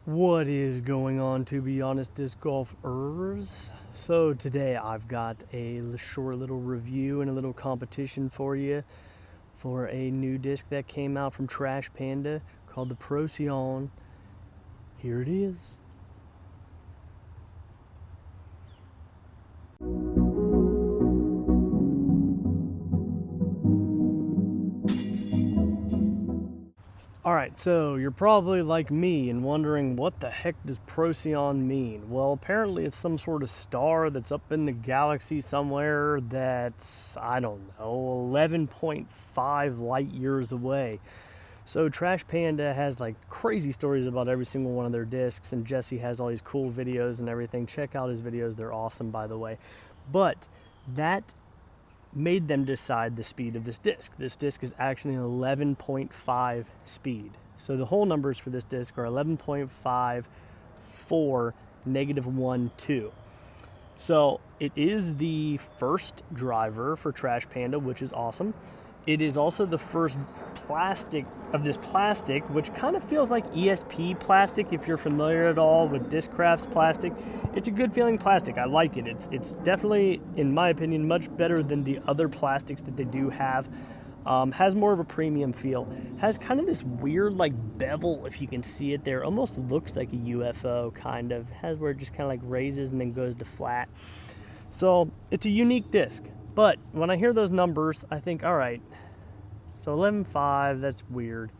What is going on, to be honest, disc golfers? So today I've got a short little review and a little competition for you for a new disc that came out from Trash Panda called the Procyon. Here it is. Alright, so you're probably like me and wondering, what the heck does Procyon mean? Well, apparently it's some sort of star that's up in the galaxy somewhere that's, I don't know, 11.5 light years away. So Trash Panda has like crazy stories about every single one of their discs, and Jesse has all these cool videos and everything. Check out his videos, they're awesome, by the way. But that made them decide the speed of this disc. This disc is actually an 11.5 speed. So the whole numbers for this disc are 11.5, 4, -1, 2. So it is the first driver for Trash Panda, which is awesome. It is also the first plastic of this plastic, which kind of feels like ESP plastic if you're familiar at all with Discraft's plastic. It's a good feeling plastic. I like it. It's definitely, in my opinion, much better than the other plastics that they do have. Has more of a premium feel. Has kind of this weird like bevel, if you can see it there. Almost looks like a UFO kind of. Has where it just kind of like raises and then goes to flat. So it's a unique disc. But when I hear those numbers, I think, all right, so 11.5, that's weird.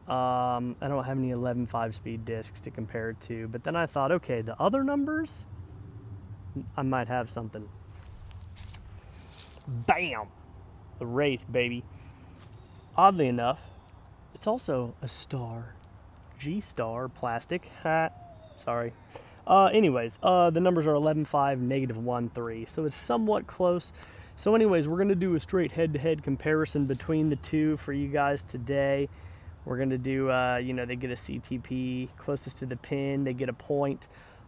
I don't have any 11.5 speed discs to compare it to. But then I thought, okay, the other numbers, I might have something. Bam! The Wraith, baby. Oddly enough, it's also a star. G-Star plastic. Sorry. Anyways, the numbers are 11.5, -1, 3. So it's somewhat close. So anyways, we're going to do a straight head-to-head comparison between the two for you guys today. We're going to do, they get a CTP closest to the pin. They get a point.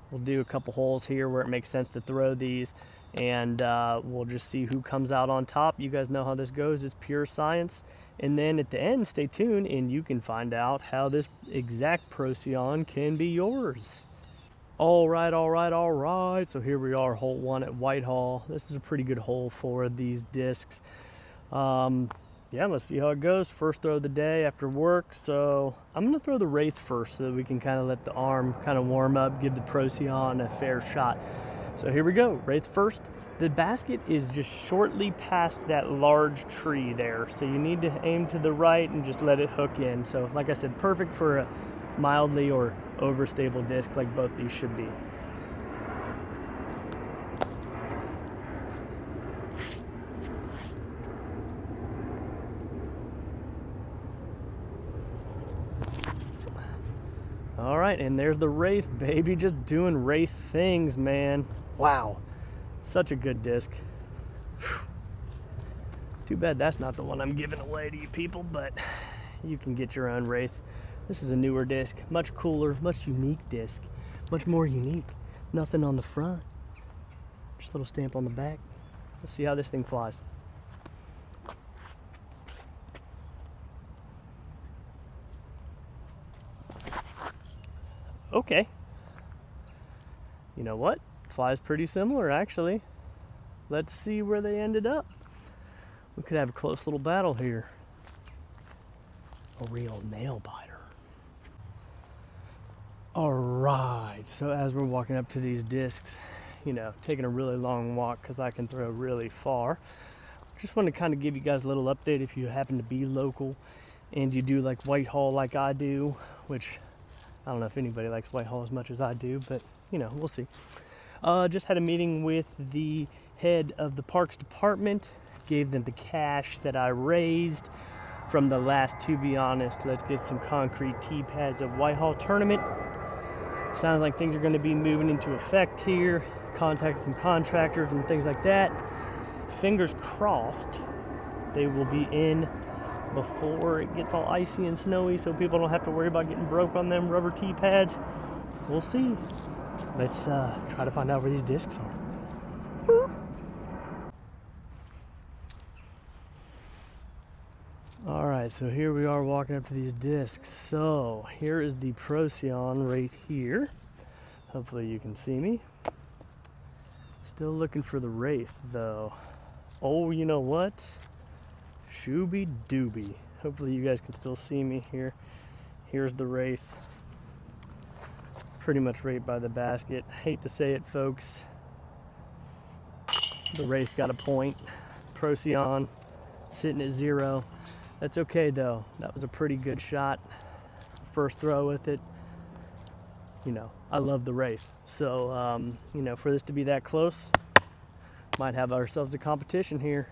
We'll do a couple holes here where it makes sense to throw these. And we'll just see who comes out on top. You guys know how this goes. It's pure science. And then at the end, stay tuned, and you can find out how this exact Procyon can be yours. All right. So here we are, hole 1 at Whitehall. This is a pretty good hole for these discs. Yeah, let's see how it goes. First throw of the day after work. So I'm going to throw the Wraith first so that we can kind of let the arm kind of warm up, give the Procyon a fair shot. So here we go, Wraith first. The basket is just shortly past that large tree there. So you need to aim to the right and just let it hook in. So like I said, perfect for a mildly or overstable disc like both these should be. All right, and there's the Wraith, baby, just doing Wraith things, man. Wow, such a good disc. Whew. Too bad that's not the one I'm giving away to you people, but you can get your own Wraith. This is a newer disc, much cooler, much unique disc, much more unique. Nothing on the front, just a little stamp on the back. Let's see how this thing flies. Okay. You know what? Flies pretty similar, actually. Let's see where they ended up. We could have a close little battle here. A real nail biter. All right, so as we're walking up to these discs, taking a really long walk because I can throw really far. Just want to kind of give you guys a little update if you happen to be local and you do like Whitehall like I do, which I don't know if anybody likes Whitehall as much as I do, but we'll see. Just had a meeting with the head of the parks department, gave them the cash that I raised from the last, to be honest, let's get some concrete tee pads at Whitehall tournament. Sounds like things are going to be moving into effect here. Contacted some contractors and things like that. Fingers crossed they will be in before it gets all icy and snowy so people don't have to worry about getting broke on them rubber tee pads. We'll see. Let's try to find out where these discs are. All right. right, so here we are walking up to these discs. So here is the Procyon right here. Hopefully you can see me. Still looking for the Wraith though. Oh, you know what? Shooby dooby. Hopefully you guys can still see me here. Here's the Wraith. Pretty much right by the basket. Hate to say it, folks. The Wraith got a point. Procyon sitting at 0. That's okay though. That was a pretty good shot. First throw with it. You know, I love the Wraith. So, you know, for this to be that close, might have ourselves a competition here.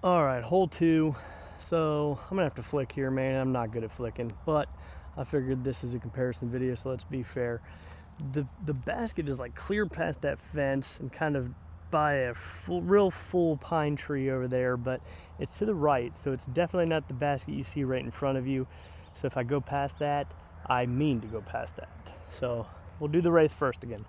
All right, hole 2. So I'm gonna have to flick here, man. I'm not good at flicking, but I figured this is a comparison video, so let's be fair. The basket is like clear past that fence and kind of by a real full pine tree over there, but it's to the right, so it's definitely not the basket you see right in front of you. So if I go past that, I mean to go past that. So we'll do the Wraith first again.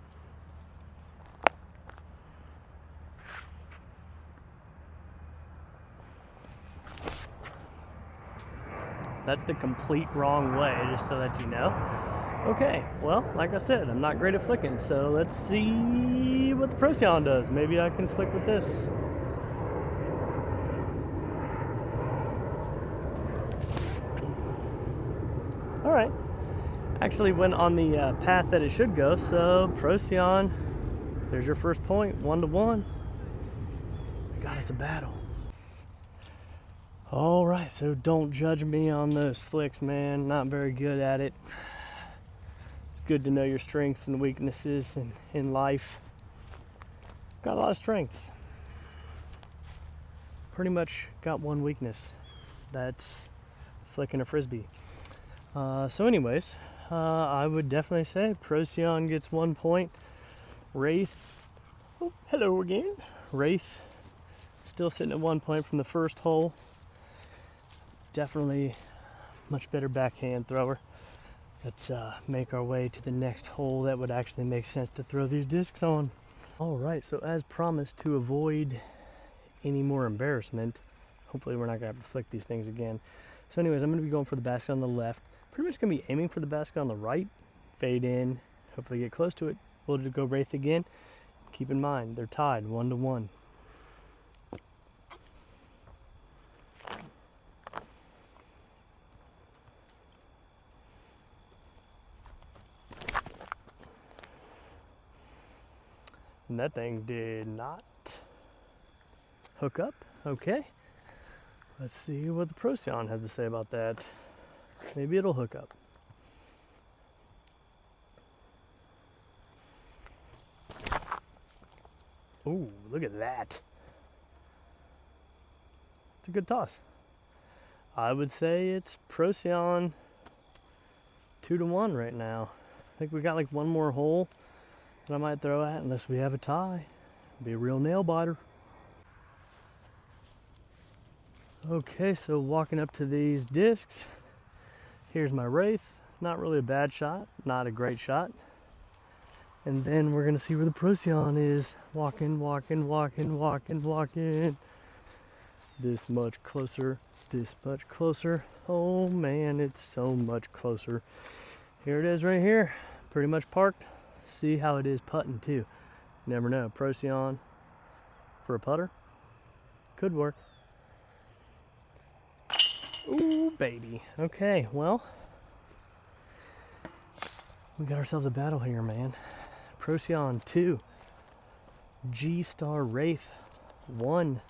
That's the complete wrong way, just so that you know. Okay, well, like I said, I'm not great at flicking, so let's see what the Procyon does. Maybe I can flick with this. All right, actually went on the path that it should go, so Procyon, there's your first point, 1-1. Got us a battle. All right, so don't judge me on those flicks, man. Not very good at it. It's good to know your strengths and weaknesses in life. Got a lot of strengths. Pretty much got one weakness. That's flicking a frisbee. So anyways, I would definitely say Procyon gets 1 point. Wraith, oh, hello again. Wraith still sitting at 1 point from the first hole. Definitely much better backhand thrower. Let's make our way to the next hole that would actually make sense to throw these discs on. All right, so as promised, to avoid any more embarrassment, hopefully we're not gonna have to flick these things again. So anyways, I'm gonna be going for the basket on the left. Pretty much gonna be aiming for the basket on the right. Fade in, hopefully get close to it. We'll go Wraith again. Keep in mind, they're tied 1-1. And that thing did not hook up. Okay. Let's see what the Procyon has to say about that. Maybe it'll hook up. Ooh, look at that. It's a good toss. I would say it's Procyon 2-1 right now. I think we got like one more hole that I might throw at unless we have a tie. Be a real nail biter. Okay, so walking up to these discs, here's my Wraith. Not really a bad shot, not a great shot. And then we're gonna see where the Procyon is. Walking, walking, walking, walking, walking. This much closer, this much closer. Oh man, it's so much closer. Here it is right here, pretty much parked. See how it is putting too. Never know, Procyon for a putter, could work. Ooh, baby. Okay, well, we got ourselves a battle here, man. Procyon 2, G-Star Wraith 1.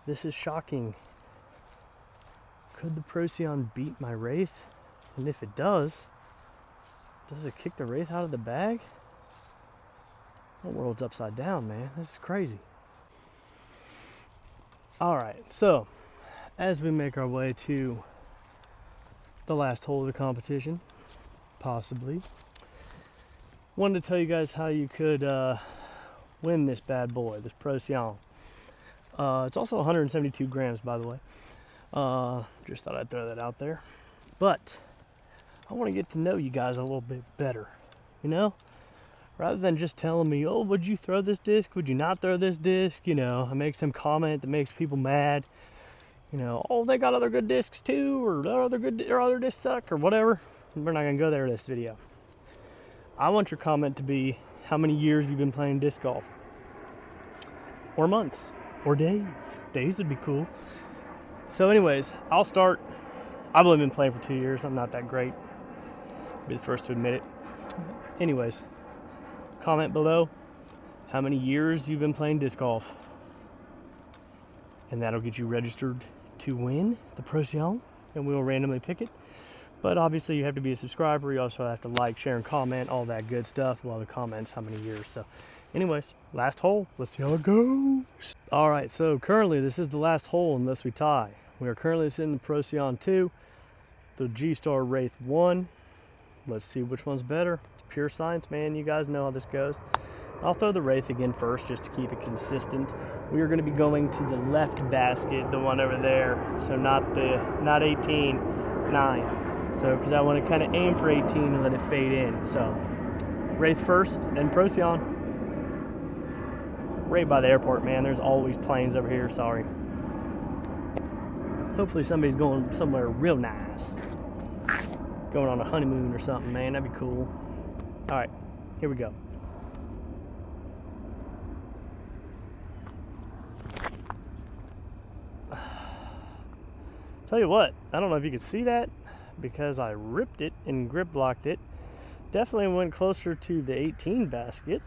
This is shocking. Could the Procyon beat my Wraith? And if it does it kick the Wraith out of the bag? The world's upside down, man. This is crazy. All right, so as we make our way to the last hole of the competition, possibly, wanted to tell you guys how you could win this bad boy, this Procyon. It's also 172 grams, by the way. Just thought I'd throw that out there. But I want to get to know you guys a little bit better, you know? Rather than just telling me, oh, would you throw this disc? Would you not throw this disc? You know, I make some comment that makes people mad. you know, oh, they got other good discs too, or other discs suck, or whatever. We're not gonna go there in this video. I want your comment to be how many years you've been playing disc golf, or months, or days. Days would be cool. So anyways, I'll start. I've only been playing for 2 years. I'm not that great. I'll be the first to admit it. Anyways, comment below how many years you've been playing disc golf. And that'll get you registered to win the Procyon, and we will randomly pick it. But obviously you have to be a subscriber. You also have to like, share, and comment, all that good stuff. Well, the comments, how many years. So anyways, last hole. Let's see how it goes. All right, so currently this is the last hole unless we tie. We are currently sitting in the Procyon 2, the G-Star Wraith 1. Let's see which one's better. It's pure science, man. You guys know how this goes. I'll throw the Wraith again first just to keep it consistent. We are going to be going to the left basket, the one over there. So not 18, 9. So because I want to kind of aim for 18 and let it fade in. So Wraith first, then Procyon. Right by the airport, man. There's always planes over here. Sorry. Hopefully somebody's going somewhere real nice. Going on a honeymoon or something, man. That'd be cool. All right, here we go. Tell you what, I don't know if you could see that because I ripped it and grip blocked it. Definitely went closer to the 18 basket.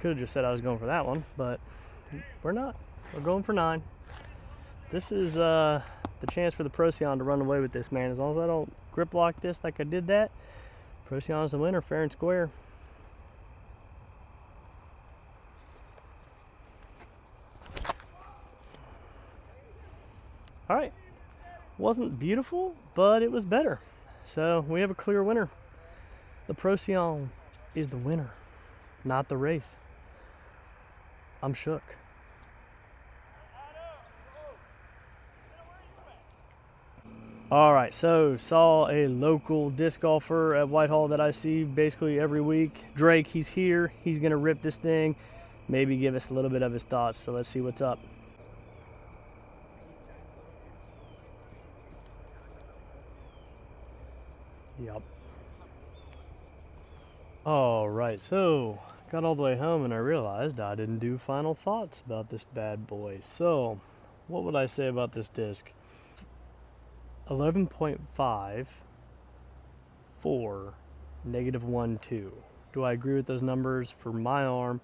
Could have just said I was going for that one, but we're not. We're going for 9. This is the chance for the Procyon to run away with this, man. As long as I don't grip lock this like I did that, Procyon's the winner, fair and square. All right, wasn't beautiful, but it was better. So we have a clear winner. The Procyon is the winner, not the Wraith. I'm shook. All right, so saw a local disc golfer at Whitehall that I see basically every week. Drake, he's here. He's gonna rip this thing, maybe give us a little bit of his thoughts. So let's see what's up. Yep. All right, so got all the way home and I realized I didn't do final thoughts about this bad boy. So what would I say about this disc? 11.5 for -1.2. Do I agree with those numbers for my arm?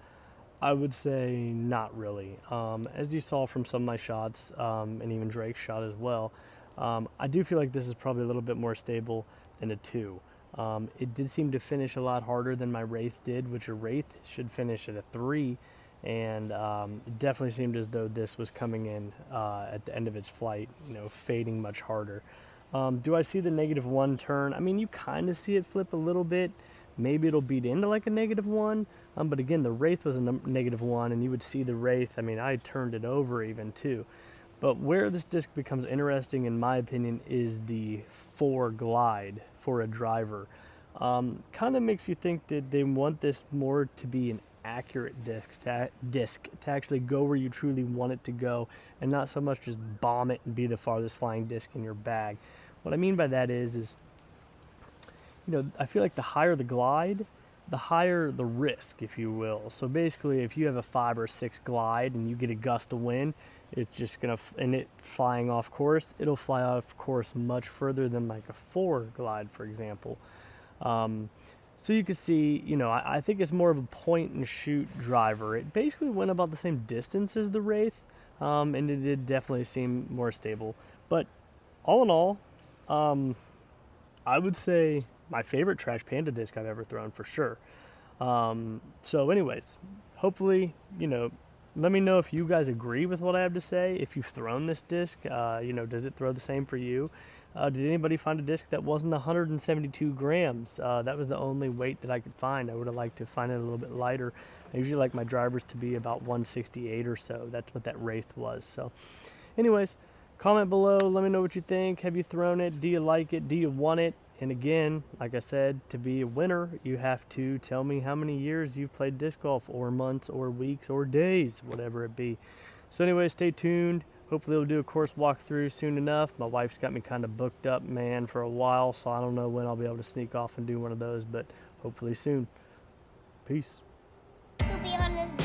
I would say not really. As you saw from some of my shots, and even Drake's shot as well, I do feel like this is probably a little bit more stable than a 2. It did seem to finish a lot harder than my Wraith did, which a Wraith should finish at a 3. And it definitely seemed as though this was coming in at the end of its flight, you know, fading much harder. Do I see the -1 turn? I mean, you kind of see it flip a little bit. Maybe it'll beat into like a -1. But again, the Wraith was a -1, and you would see the Wraith. I mean, I turned it over even too. But where this disc becomes interesting, in my opinion, is the 4 glide for a driver. Kind of makes you think that they want this more to be an accurate disc to actually go where you truly want it to go, and not so much just bomb it and be the farthest flying disc in your bag. What I mean by that is you know, I feel like the higher the glide, the higher the risk, if you will. So basically, if you have a 5 or 6 glide and you get a gust of wind, it's just gonna, and it flying off course, it'll fly off course much further than like a 4 glide, for example. So you can see, you know, I think it's more of a point and shoot driver. It basically went about the same distance as the Wraith, and it did definitely seem more stable. But all in all, I would say my favorite Trash Panda disc I've ever thrown, for sure. So anyways, hopefully, you know, let me know if you guys agree with what I have to say. If you've thrown this disc, you know, does it throw the same for you? Did anybody find a disc that wasn't 172 grams? That was the only weight that I could find. I would have liked to find it a little bit lighter. I usually like my drivers to be about 168 or so. That's what that Wraith was. So anyways, comment below. Let me know what you think. Have you thrown it? Do you like it? Do you want it? And again, like I said, to be a winner, you have to tell me how many years you've played disc golf, or months, or weeks, or days, whatever it be. So anyway, stay tuned. Hopefully we'll do a course walkthrough soon enough. My wife's got me kind of booked up, man, for a while, so I don't know when I'll be able to sneak off and do one of those, but hopefully soon. Peace. To be honest,